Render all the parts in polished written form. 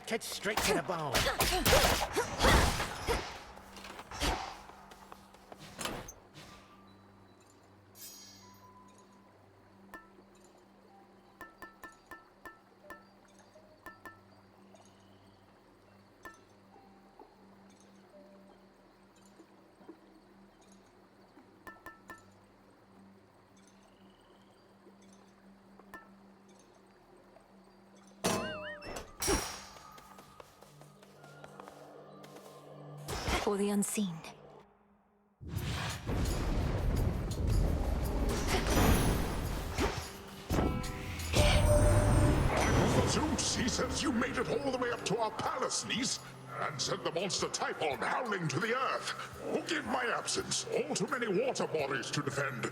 Cut straight to the bone. For the unseen. Zeus, he says you made it all the way up to our palace, niece, and sent the monster Typhon howling to the earth. Forgive my absence. All too many water bodies to defend.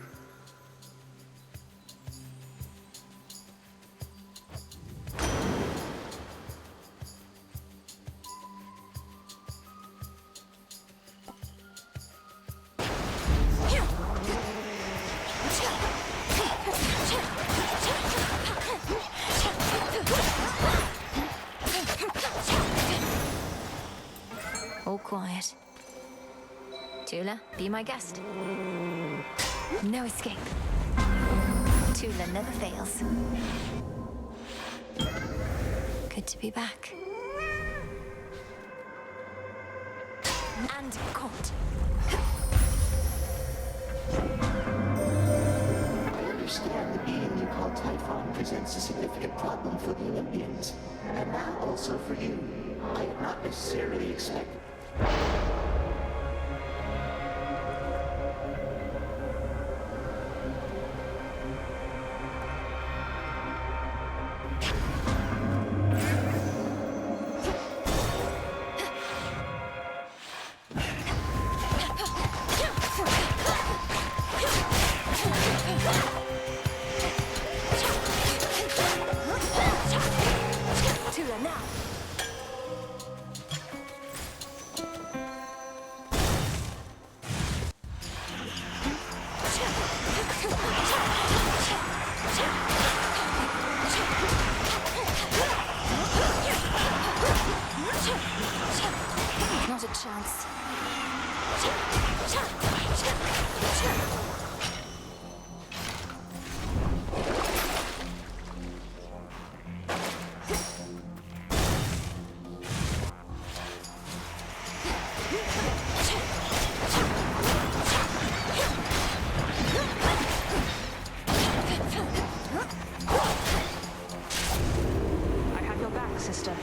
All quiet. Tula, be my guest. No escape. Tula never fails. Good to be back. And caught. I understand the being you call Typhon presents a significant problem for the Olympians, and now also for you. I had not necessarily expected. Tula now. Not a chance. I have your back, sister.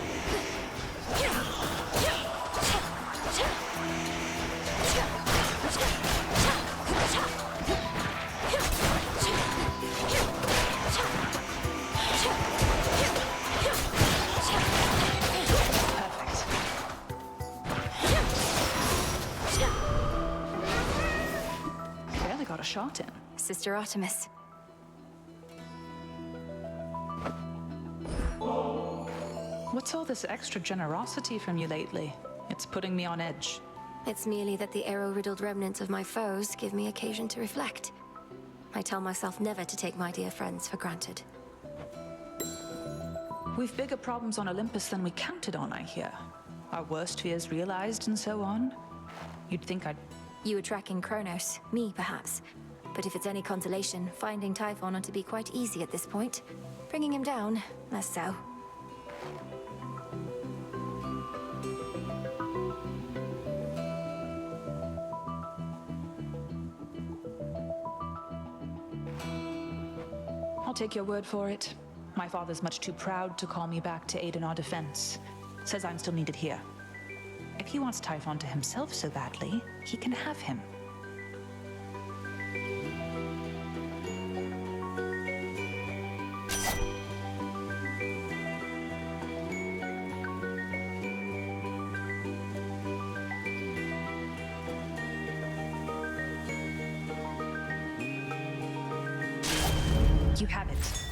Barely got a shot in. Sister Artemis. What's all this extra generosity from you lately? It's putting me on edge. It's merely that the arrow-riddled remnants of my foes give me occasion to reflect. I tell myself never to take my dear friends for granted. We've bigger problems on Olympus than we counted on, I hear. Our worst fears realized and so on. You'd think I'd... You were tracking CRONOS, me perhaps. But if it's any consolation, finding Typhon ought to be quite easy at this point. Bringing him down, less so. I'll take your word for it. My father's much too proud to call me back to aid in our defense. Says I'm still needed here. If he wants Typhon to himself so badly, he can have him. You have it.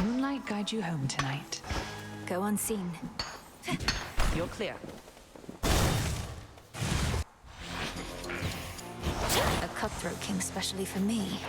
Moonlight guide you home tonight. Go unseen. You're clear. A cutthroat king specially for me.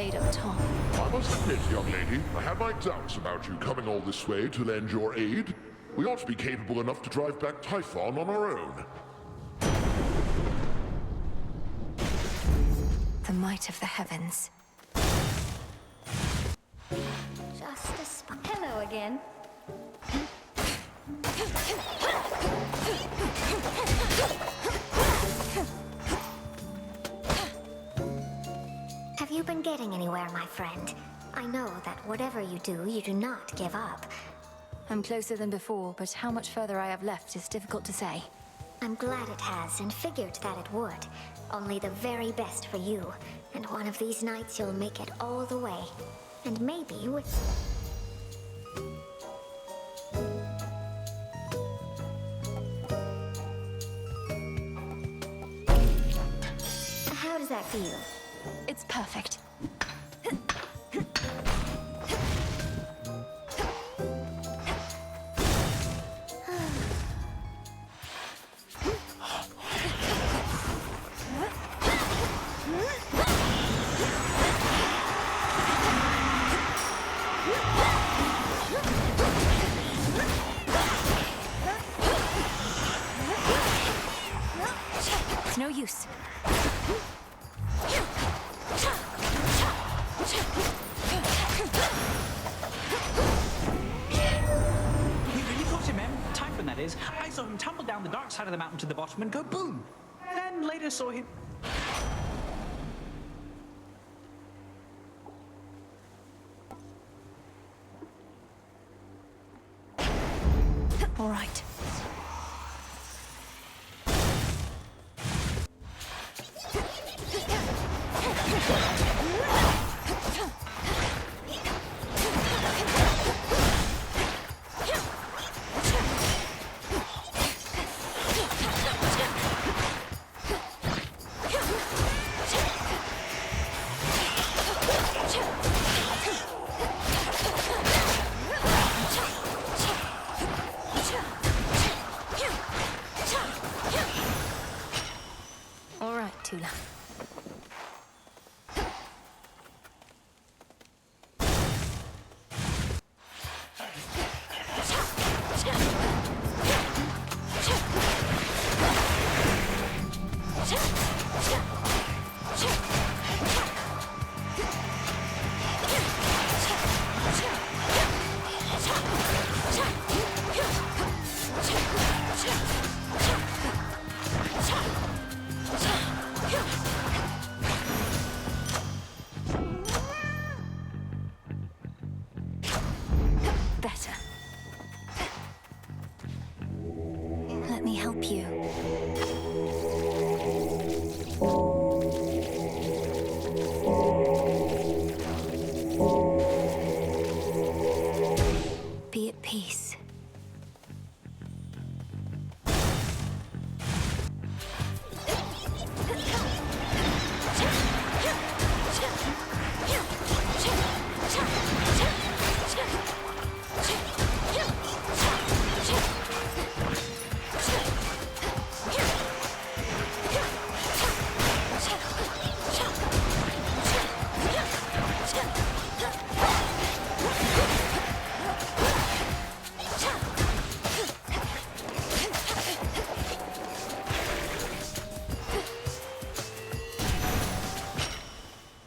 stayed up top. I must admit, young lady, I have my doubts about you coming all this way to lend your aid. We ought to be capable enough to drive back Typhon on our own. The might of the heavens. Just a Hello again. Have you been getting anywhere, my friend? I know that whatever you do not give up. I'm closer than before, but how much further I have left is difficult to say. I'm glad it has, and figured that it would. Only the very best for you. And one of these nights you'll make it all the way. And maybe with... How does that feel? It's perfect. It's no use. That is, I saw him tumble down the dark side of the mountain to the bottom and go boom. And later saw him... All right.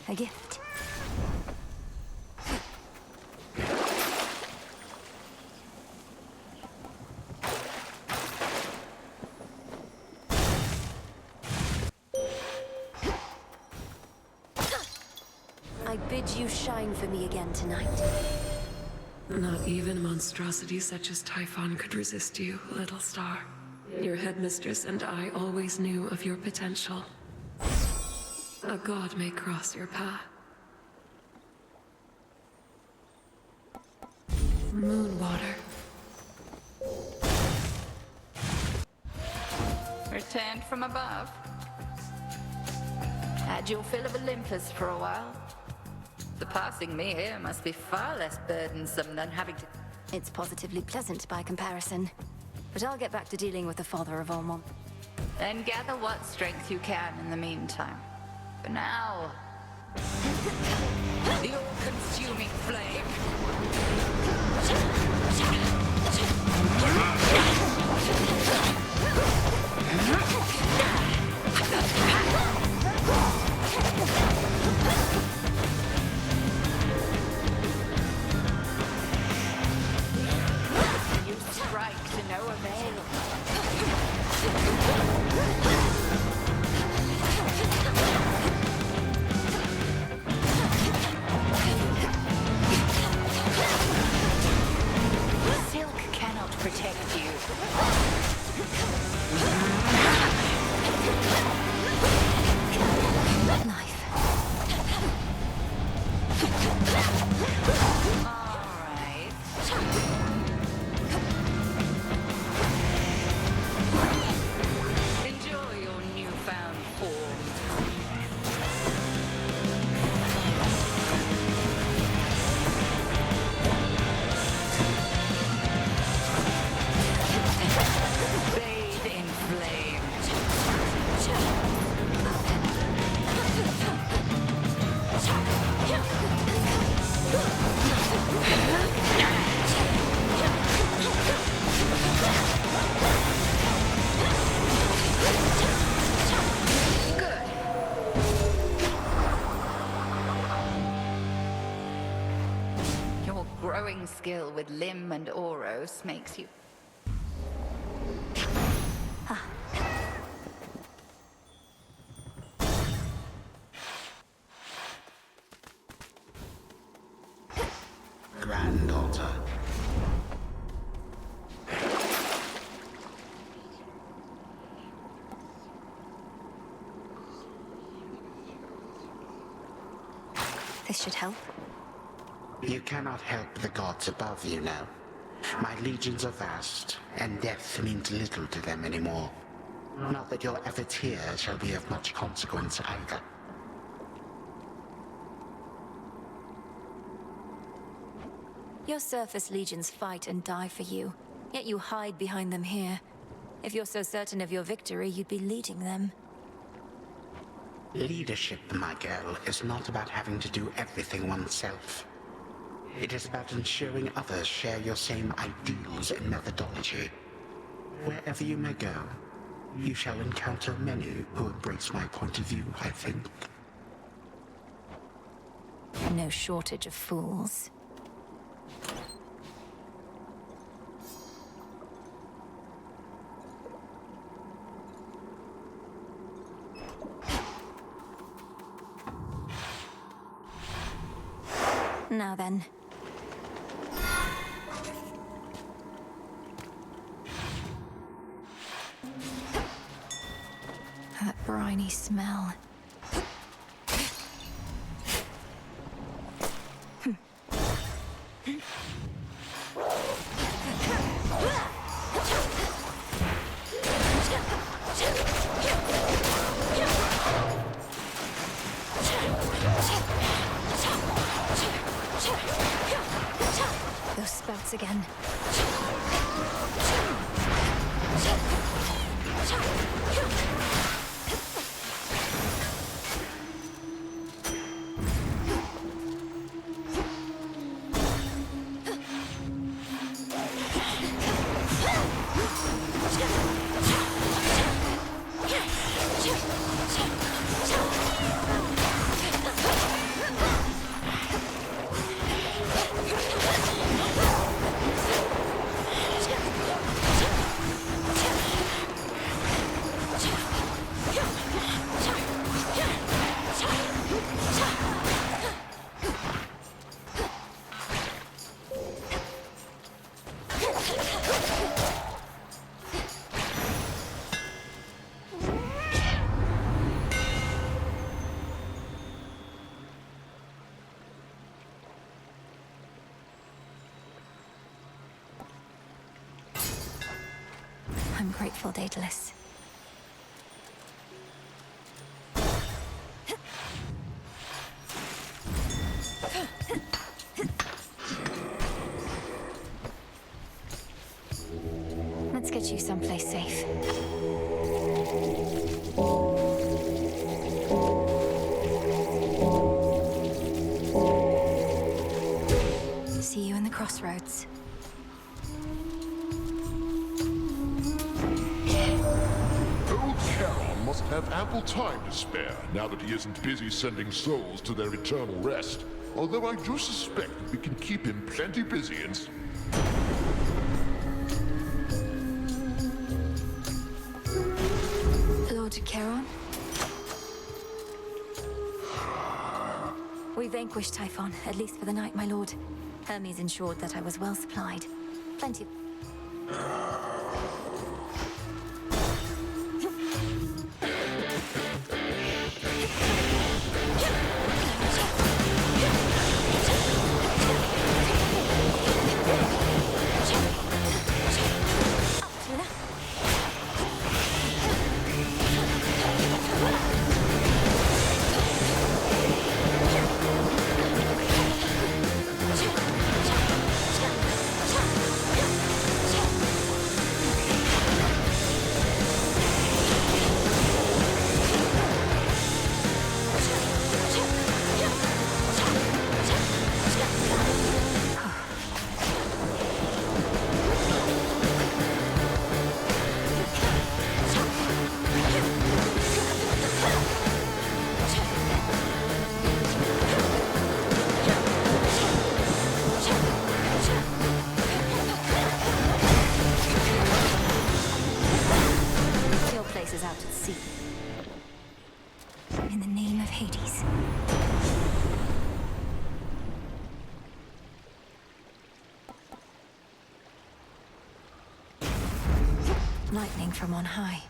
A gift. I bid you shine for me again tonight. Not even a monstrosity such as Typhon could resist you, little star. Your headmistress and I always knew of your potential. A god may cross your path. Moonwater. Returned from above. Had your fill of Olympus for a while. Surpassing me here must be far less burdensome than having to... It's positively pleasant by comparison. But I'll get back to dealing with the father of all mon... Then gather what strength you can in the meantime. For now, The all-consuming flame. You strike to no avail. Silk cannot protect you. Life. All right. Enjoy your newfound form. Bathe in flame. Good. Your growing skill with Lim and Oros makes you... Granddaughter. This should help. You cannot help the gods above, you know. My legions are vast, and death means little to them anymore. Not that your efforts here shall be of much consequence either. Your surface legions fight and die for you, yet you hide behind them here. If you're so certain of your victory, you'd be leading them. Leadership, my girl, is not about having to do everything oneself. It is about ensuring others share your same ideals and methodology. Wherever you may go, you shall encounter many who embrace my point of view, I think. No shortage of fools. Now then. That briny smell. Those spouts again. I'm grateful, Daedalus. Let's get you someplace safe. crossroads. Old Charon must have ample time to spare, now that he isn't busy sending souls to their eternal rest. Although I do suspect that we can keep him plenty busy and... Lord Charon? We vanquished Typhon, at least for the night, my lord. Hermes ensured that I was well supplied. Plenty of... In the name of Hades. Lightning from on high.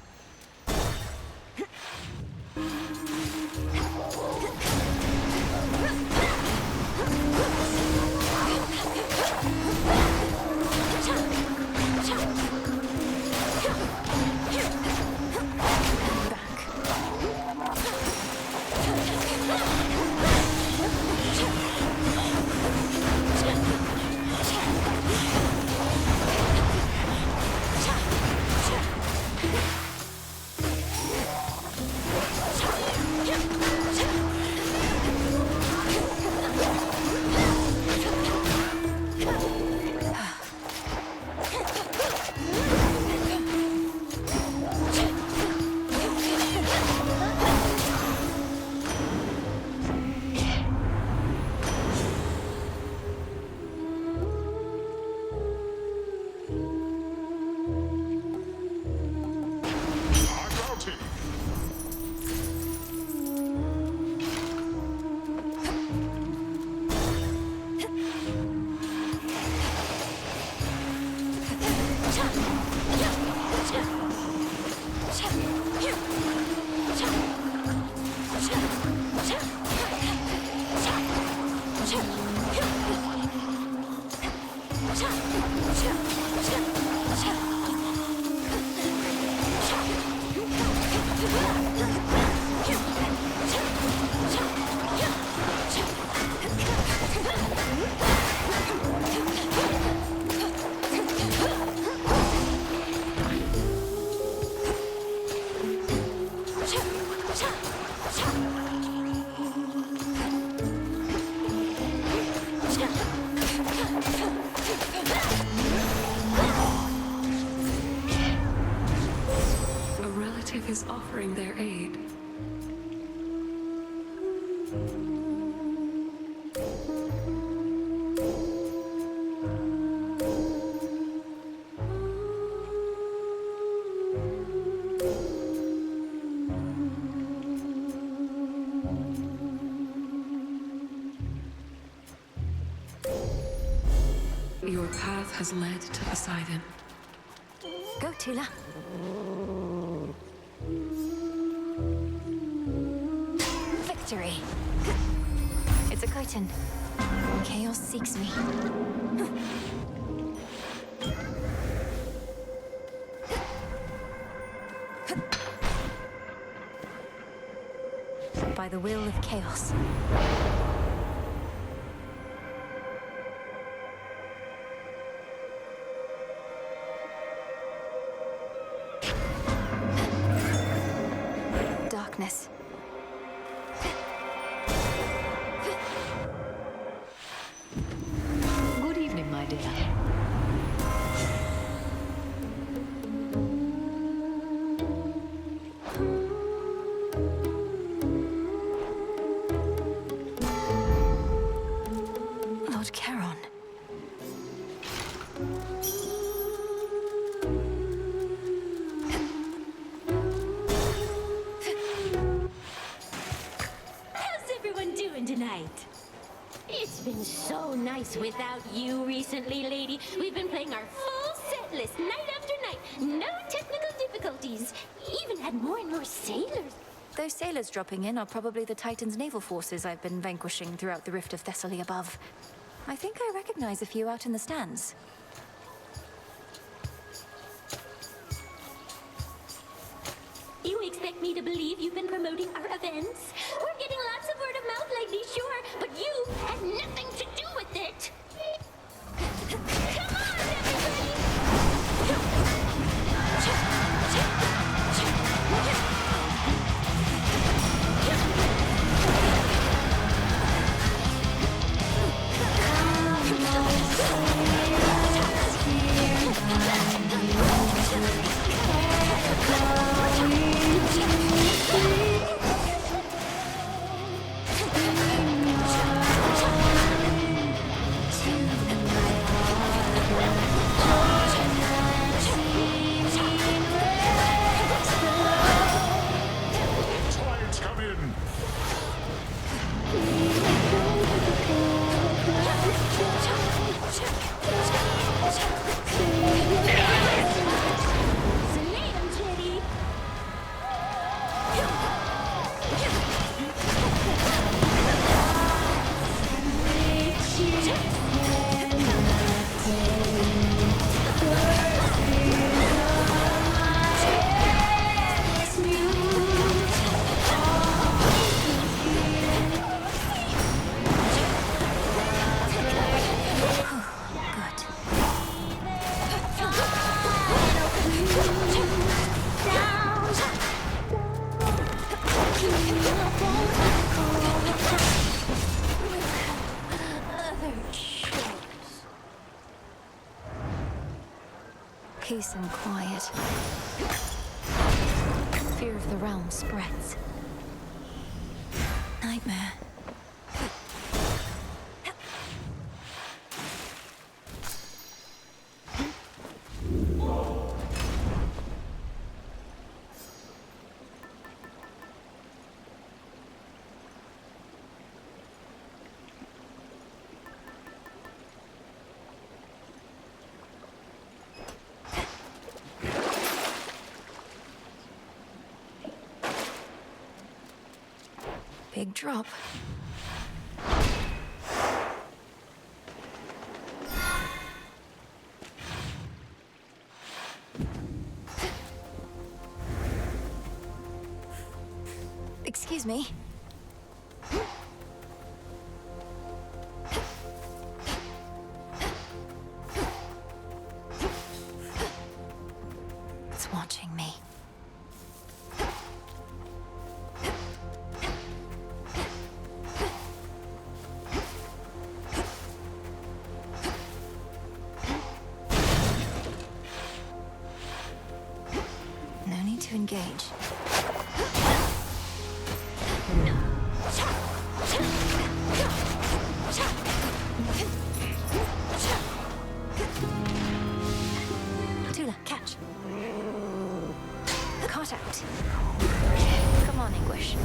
Is offering their aid. Your path has led to Poseidon. Go, Tula. Victory. It's a curtain. Chaos seeks me. By the will of chaos. Darkness. Good evening, my dear. been so nice without you recently, lady. We've been playing our full set list night after night. No technical difficulties. Even had more and more sailors. Those sailors dropping in are probably the Titan's naval forces I've been vanquishing throughout the Rift of Thessaly above. I think I recognize a few out in the stands. You expect me to believe you've been promoting our events? We're getting lots of word of mouth lately, sure, but you had nothing to do with it. Come on, everybody! Peace and quiet. Fear of the realm spreads. Nightmare. Big drop. Excuse me. It's watching me. To engage. Tula, catch. Caught out. Come on, English.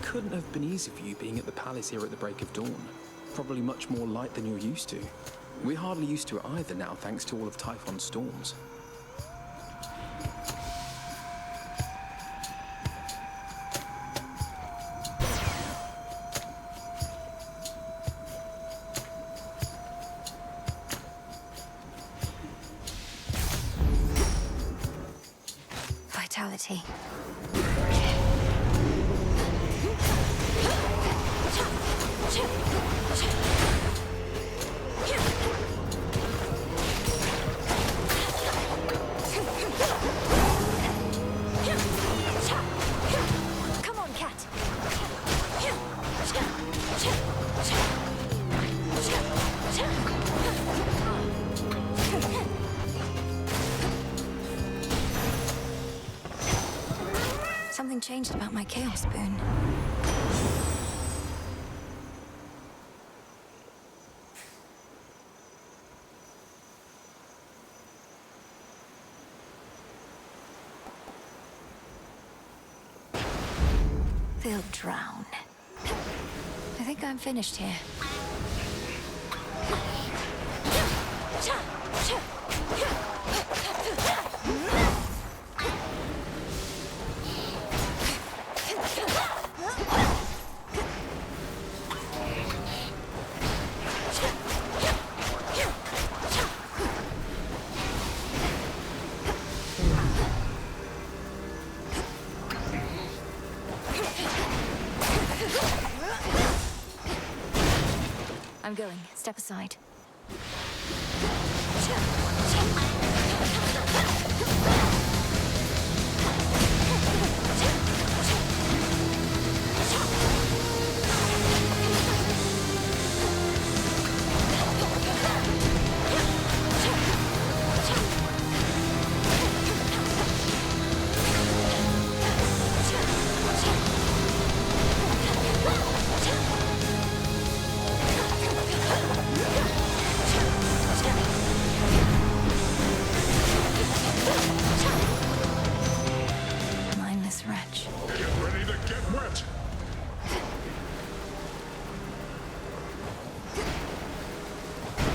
Couldn't have been easy for you being at the palace here at the break of dawn. Probably much more light than you're used to. We're hardly used to it either now, thanks to all of Typhon's storms. Vitality. Come on. changed about my chaos boon. They'll drown. I think I'm finished here. I'm going. Step aside.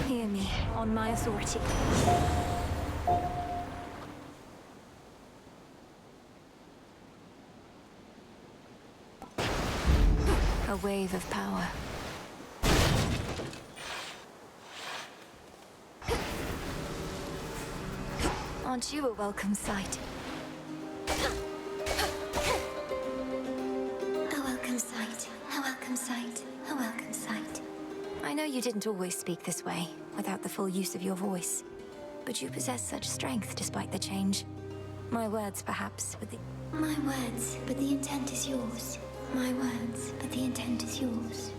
Hear me, on my authority. A wave of power. Aren't you a welcome sight? A welcome sight, a welcome sight, a welcome sight. I know you didn't always speak this way, without the full use of your voice. But you possess such strength despite the change. My words, perhaps, but the... My words, but the intent is yours. My words, but the intent is yours.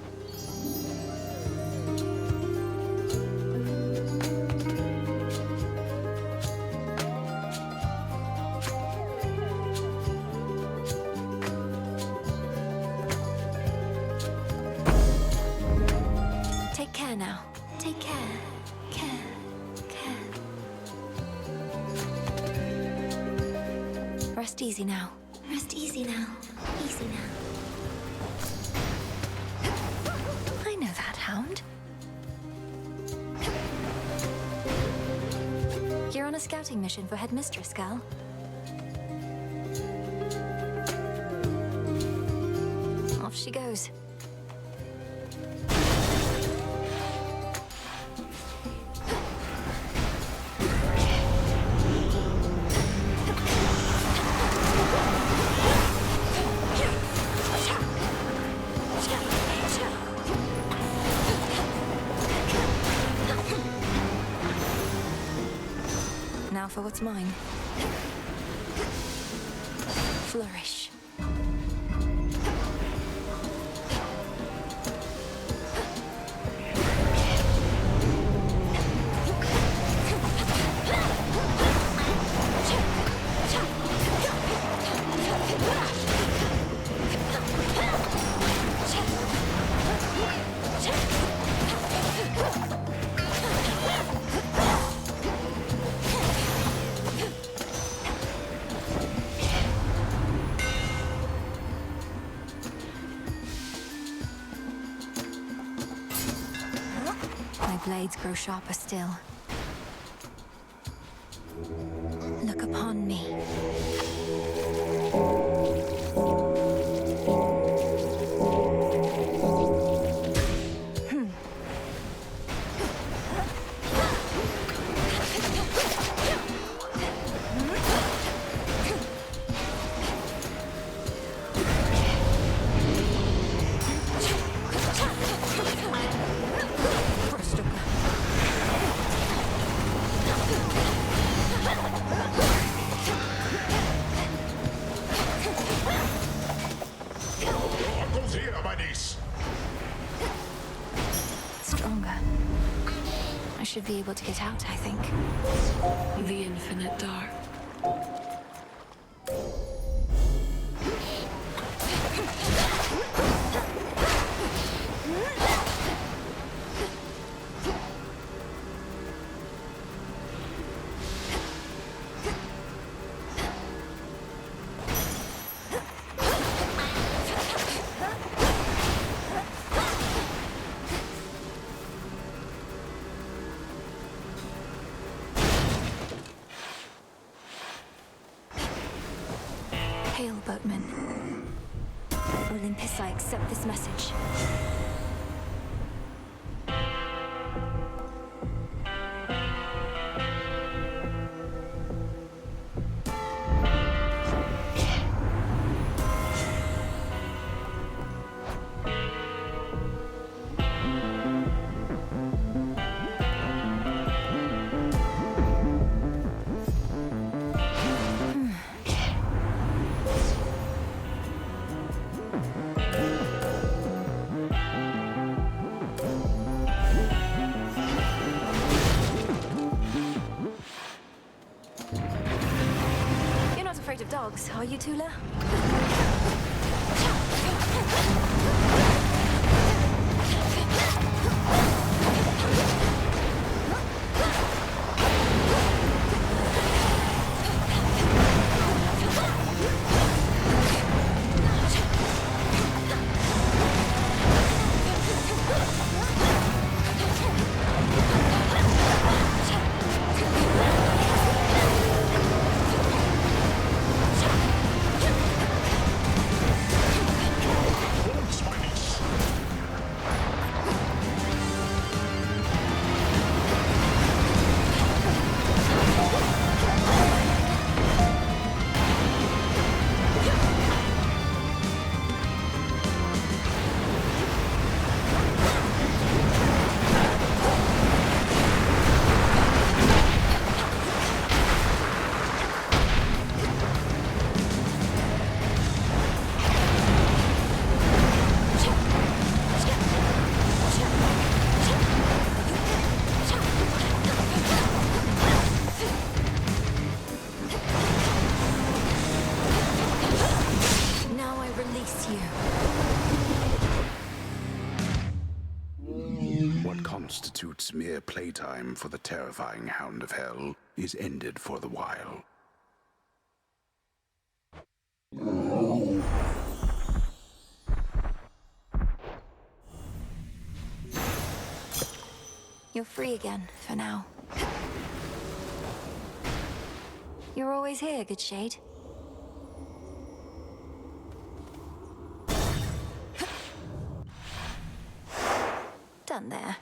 Take care now. Take care. Care. Rest easy now. Rest easy now. Easy now. I know that hound. You're on a scouting mission for Headmistress, gal. Off she goes. Now for what's mine. Flourish. Blades grow sharper still. Look upon me. Should be able to get out, I think. The infinite dark. Hail, boatman. Olympus, I accept this message. Of dogs, are you, Tula? Constitutes mere playtime for the terrifying Hound of Hell is ended for the while. You're free again, for now. You're always here, good shade. Done there.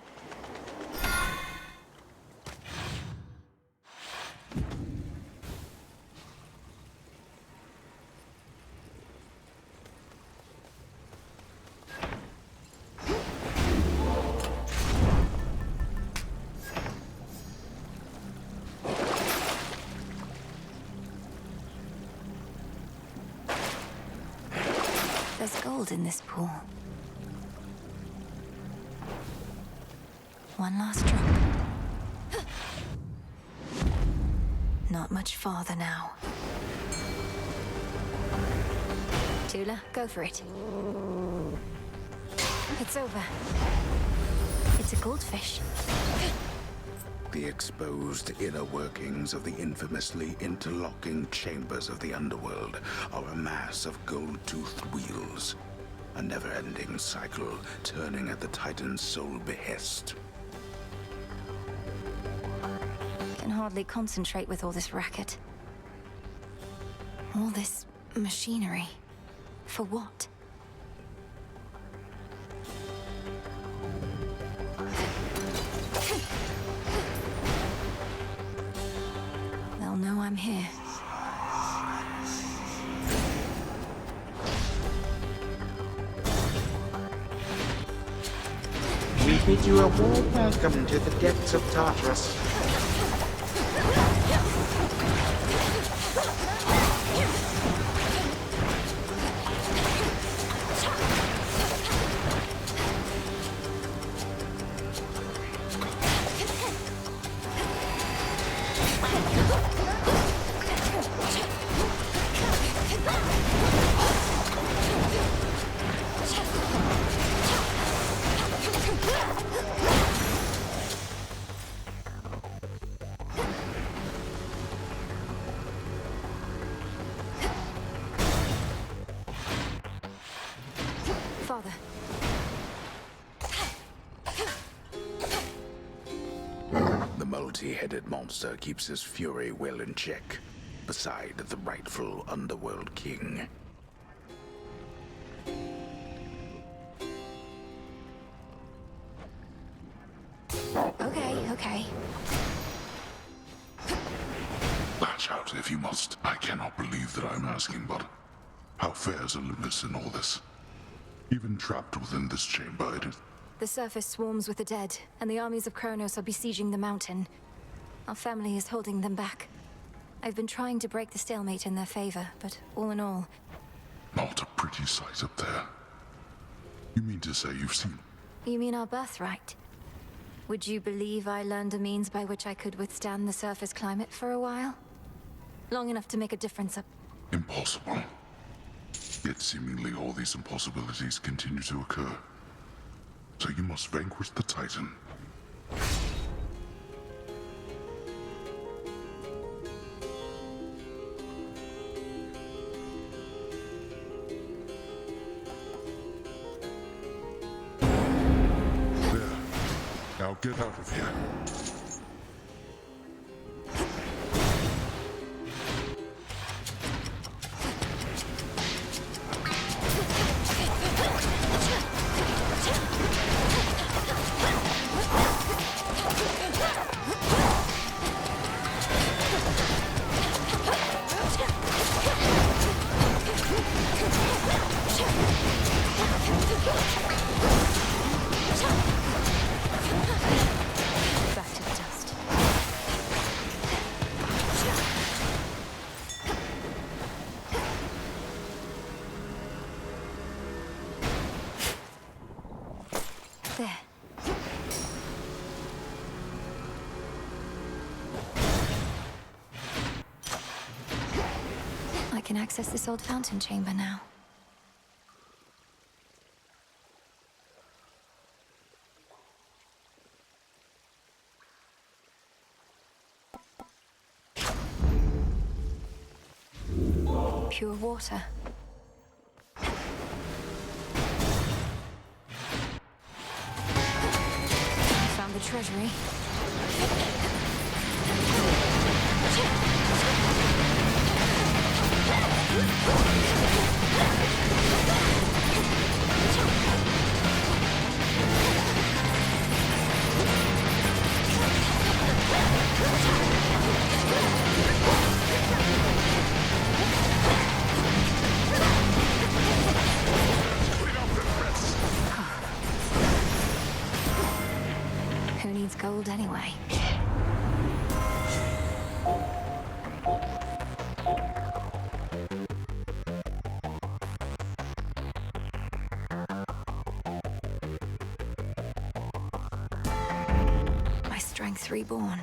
There's gold in this pool. One last drop. Not much farther now. Tula, go for it. It's over. It's a goldfish. The exposed inner workings of the infamously interlocking chambers of the underworld are a mass of gold-toothed wheels. A never-ending cycle turning at the Titan's sole behest. Can hardly concentrate with all this racket. All this machinery. For what? They'll know I'm here. We bid you a warm welcome to the depths of Tartarus. Father. The multi-headed monster keeps his fury well in check, beside the rightful underworld king. Okay. Lash out if you must. I cannot believe that I'm asking, but how fares Olympus in all this? Even trapped within this chamber, it is... The surface swarms with the dead, and the armies of CRONOS are besieging the mountain. Our family is holding them back. I've been trying to break the stalemate in their favor, but all in all... Not a pretty sight up there. You mean to say you've seen... You mean our birthright? Would you believe I learned a means by which I could withstand the surface climate for a while? Long enough to make a difference up... Impossible. Yet seemingly all these impossibilities continue to occur. So you must vanquish the Titan. There. Now get out of here. Back to the dust. There. I can access this old fountain chamber now. Pure water. Found the treasury. Who needs gold anyway? My strength reborn.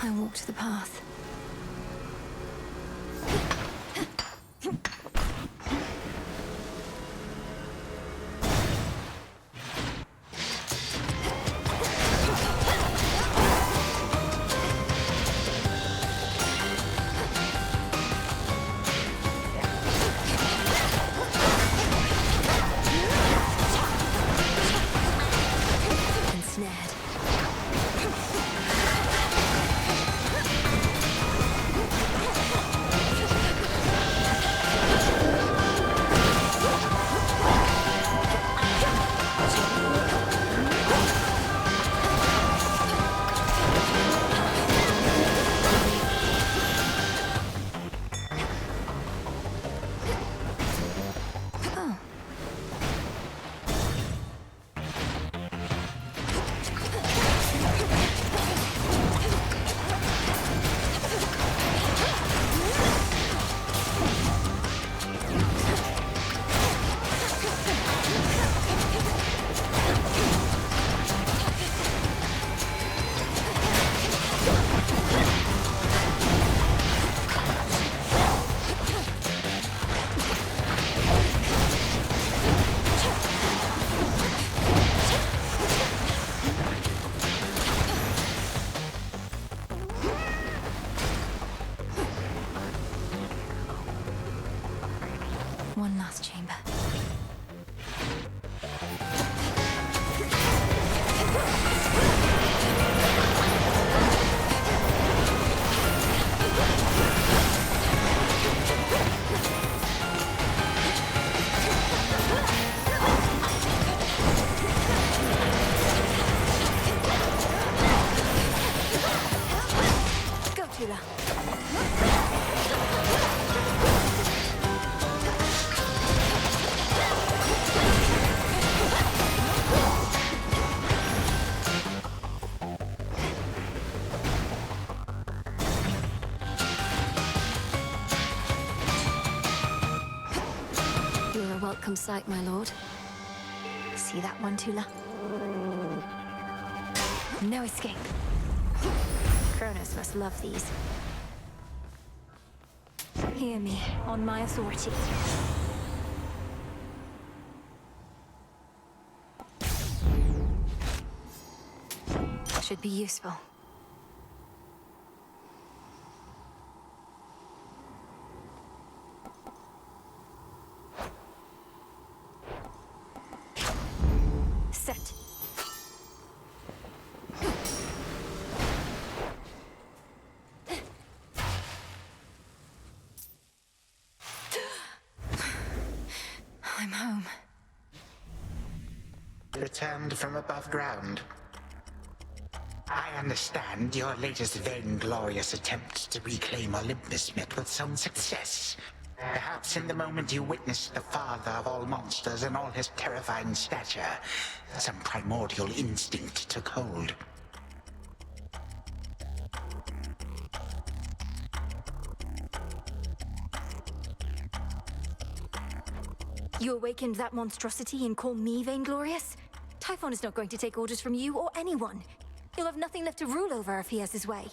I walked the path. Tula. You're a welcome sight, my lord. See that one, Tula? No escape. CRONOS must love these. Hear me, on my authority. Should be useful. Set. I'm home. Returned from above ground. I understand your latest vainglorious attempt to reclaim Olympus met with some success. Perhaps in the moment you witnessed the father of all monsters and all his terrifying stature, some primordial instinct took hold. You awakened that monstrosity and call me vainglorious? Typhon is not going to take orders from you or anyone. He'll have nothing left to rule over if he has his way.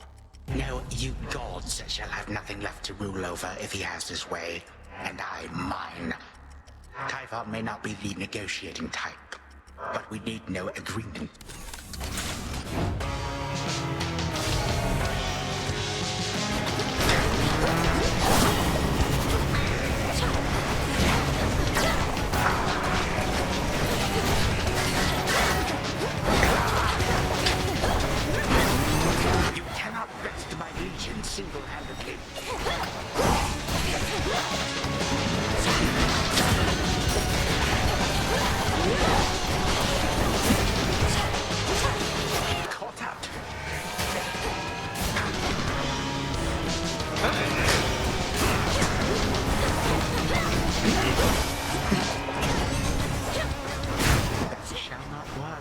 No, you gods shall have nothing left to rule over if he has his way. And I mine. Typhon may not be the negotiating type, but we need no agreement. Single-handedly. Caught out. That shall not work.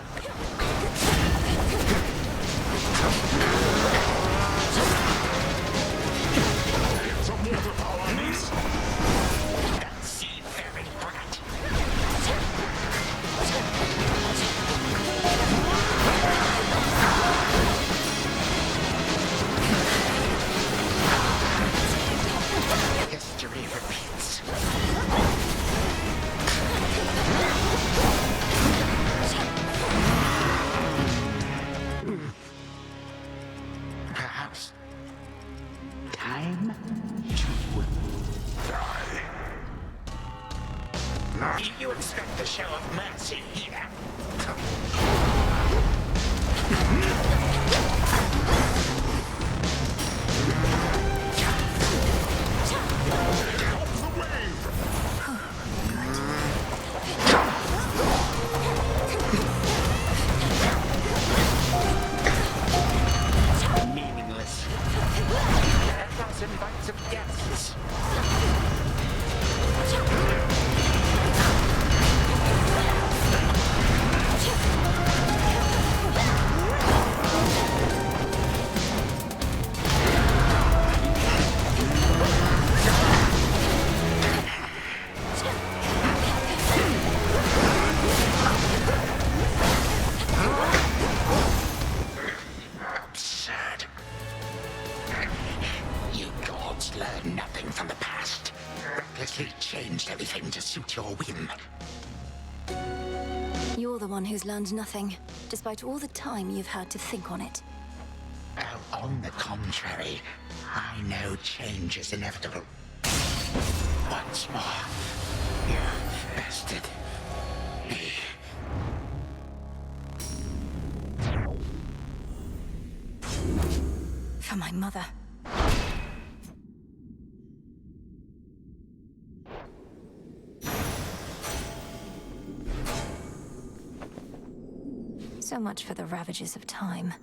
You expect a show of mercy here? Meaningless. A thousand bites of guesses. Learn nothing from the past. Recklessly changed everything to suit your whim. You're the one who's learned nothing, despite all the time you've had to think on it. Oh, on the contrary, I know change is inevitable. Once more, you bested me. For my mother. So much for the ravages of time.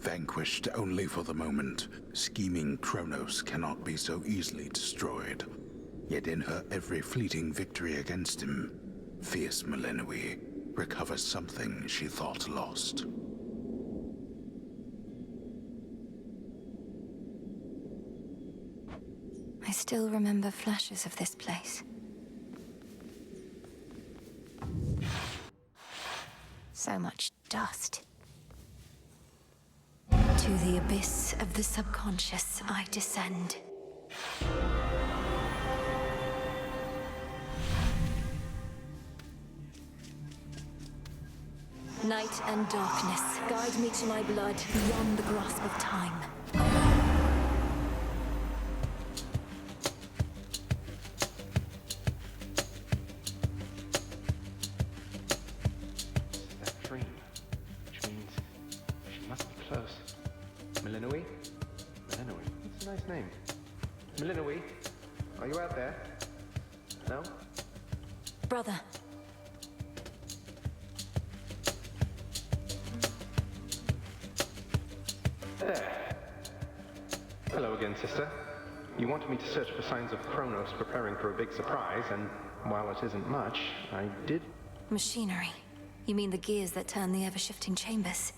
Vanquished only for the moment, scheming CRONOS cannot be so easily destroyed. Yet in her every fleeting victory against him, fierce Melinoe recovers something she thought lost. I still remember flashes of this place. So much dust. To the abyss of the subconscious I descend. Night and darkness, guide me to my blood beyond the grasp of time. That dream, which means she must be close. Melinoe? Melinoe, that's a nice name. Melinoe, are you out there? No? Brother. There. Hello again, sister. You wanted me to search for signs of CRONOS preparing for a big surprise, and while it isn't much, I did... Machinery. You mean the gears that turn the ever-shifting chambers?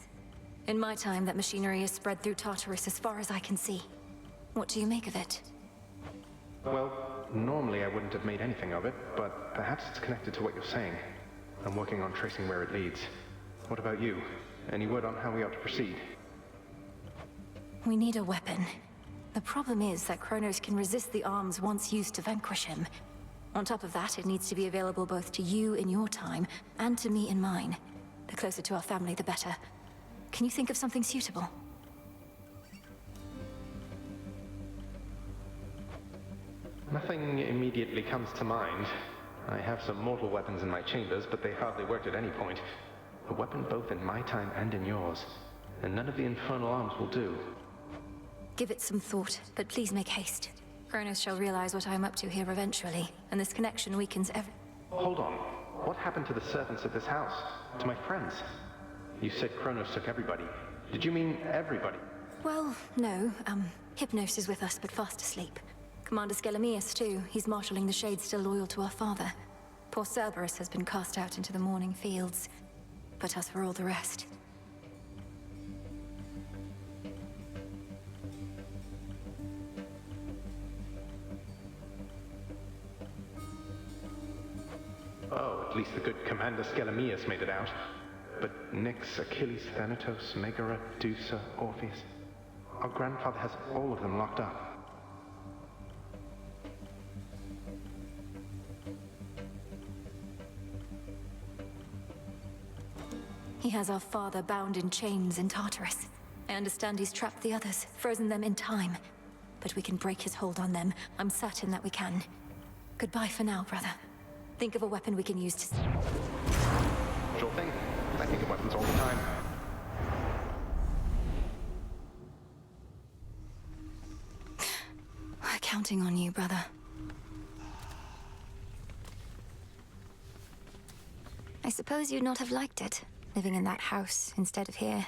In my time, that machinery is spread through Tartarus as far as I can see. What do you make of it? Well, normally I wouldn't have made anything of it, but perhaps it's connected to what you're saying. I'm working on tracing where it leads. What about you? Any word on how we ought to proceed? We need a weapon. The problem is that CRONOS can resist the arms once used to vanquish him. On top of that, it needs to be available both to you in your time, and to me in mine. The closer to our family, the better. Can you think of something suitable? Nothing immediately comes to mind. I have some mortal weapons in my chambers, but they hardly worked at any point. A weapon both in my time and in yours. And none of the infernal arms will do. Give it some thought, but please make haste. CRONOS shall realize what I am up to here eventually, and this connection weakens every... Hold on. What happened to the servants of this house? To my friends? You said CRONOS took everybody. Did you mean everybody? Well, no. Hypnos is with us, but fast asleep. Commander Skelemius, too. He's marshalling the Shades still loyal to our father. Poor Cerberus has been cast out into the morning fields. But as for all the rest... Oh, at least the good Commander Skelemius made it out. But Nyx, Achilles, Thanatos, Megara, Dusa, Orpheus... Our grandfather has all of them locked up. He has our father bound in chains in Tartarus. I understand he's trapped the others, frozen them in time. But we can break his hold on them. I'm certain that we can. Goodbye for now, brother. Think of a weapon we can use to... Sure thing. I think of weapons all the time. We're counting on you, brother. I suppose you'd not have liked it, living in that house instead of here.